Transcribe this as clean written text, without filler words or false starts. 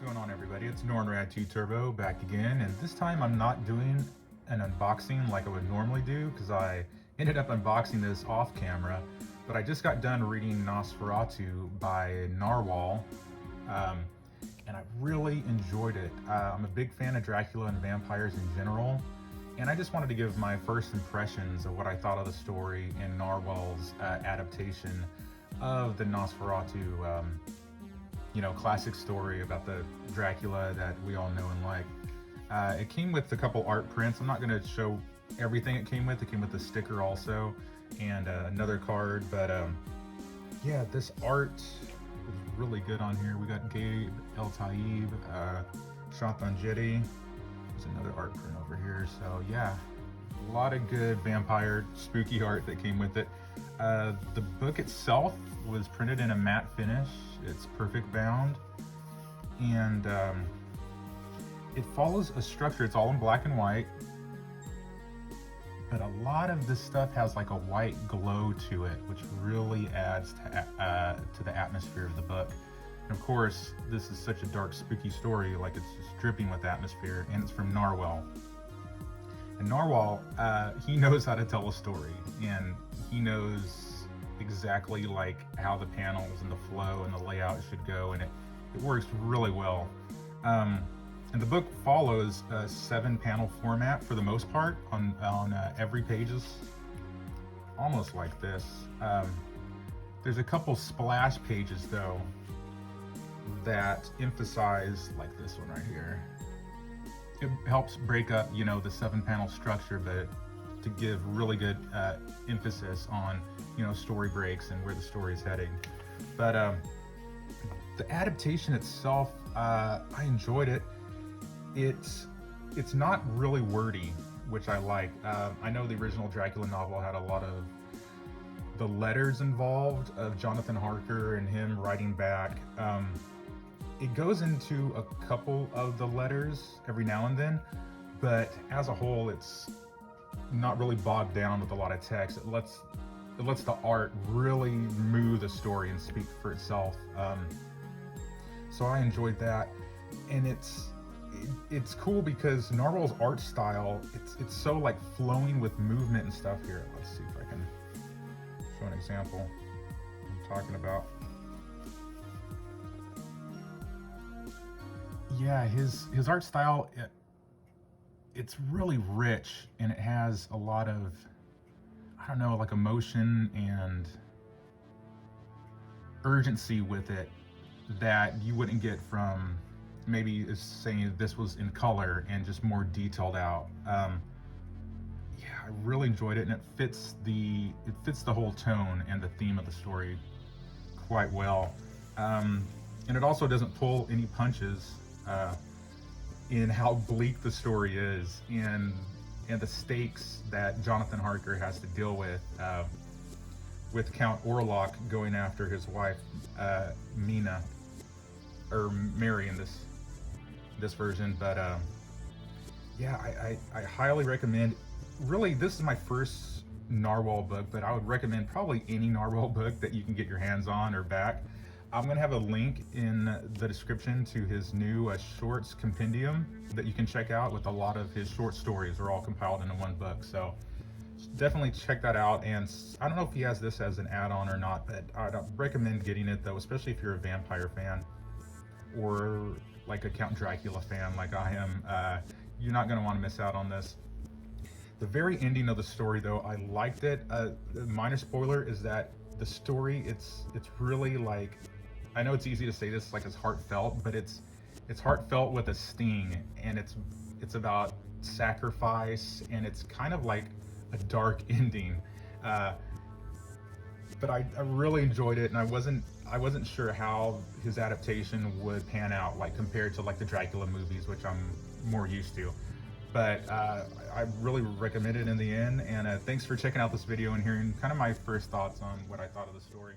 What's going on, everybody? It's Nosferatu Turbo back again, and this time I'm not doing an unboxing like I would normally do because I ended up unboxing this off camera, but I just got done reading Nosferatu by Narwhal, and I really enjoyed it. I'm a big fan of Dracula and vampires in general, and I just wanted to give my first impressions of what I thought of the story in Narwhal's adaptation of the Nosferatu classic story about the Dracula that we all know and like. It came with a couple art prints. I'm not going to show everything it came with. It came with a sticker also and another card, but yeah, this art is really good on here. We got Gabe El Taib, Shantanjeti. There's another art print over here. So yeah, a lot of good vampire spooky art that came with it. The book itself was printed in a matte finish. It's perfect bound, and it follows a structure. It's all in black and white, but a lot of this stuff has like a white glow to it, which really adds to the atmosphere of the book. And of course, this is such a dark, spooky story, like it's just dripping with atmosphere, and it's from Narwhal. And Narwhal, he knows how to tell a story, and he knows exactly like how the panels and the flow and the layout should go, and it works really well. And the book follows a 7-panel format for the most part on every page is almost like this. There's a couple splash pages though that emphasize, like this one right here. It helps break up, the 7-panel structure, but to give really good emphasis on, story breaks and where the story is heading. But the adaptation itself, I enjoyed it. It's not really wordy, which I like. I know the original Dracula novel had a lot of the letters involved of Jonathan Harker and him writing back. It goes into a couple of the letters every now and then, but as a whole, it's not really bogged down with a lot of text. It lets the art really move the story and speak for itself. So I enjoyed that, and it's cool because Narwhal's art style, it's so like flowing with movement and stuff here. Let's see if I can show an example I'm talking about. Yeah, his art style, it's really rich, and it has a lot of, I don't know, like emotion and urgency with it that you wouldn't get from maybe saying this was in color and just more detailed out. Yeah, I really enjoyed it, and it fits the whole tone and the theme of the story quite well. And it also doesn't pull any punches in how bleak the story is, and the stakes that Jonathan Harker has to deal with Count Orlok going after his wife Mina, or Mary in this version. But yeah, I highly recommend. Really, this is my first Narwhal book, but I would recommend probably any Narwhal book that you can get your hands on or back. I'm going to have a link in the description to his new shorts compendium that you can check out, with a lot of his short stories are all compiled into one book. So definitely check that out. And I don't know if he has this as an add-on or not, but I'd recommend getting it though, especially if you're a vampire fan or like a Count Dracula fan like I am. You're not going to want to miss out on this. The very ending of the story though, I liked it. The minor spoiler is that the story, it's really like, I know it's easy to say this like it's heartfelt, but it's heartfelt with a sting, and it's about sacrifice, and it's kind of like a dark ending. But I really enjoyed it, and I wasn't sure how his adaptation would pan out, like compared to like the Dracula movies, which I'm more used to. But I really recommend it in the end, and thanks for checking out this video and hearing kind of my first thoughts on what I thought of the story.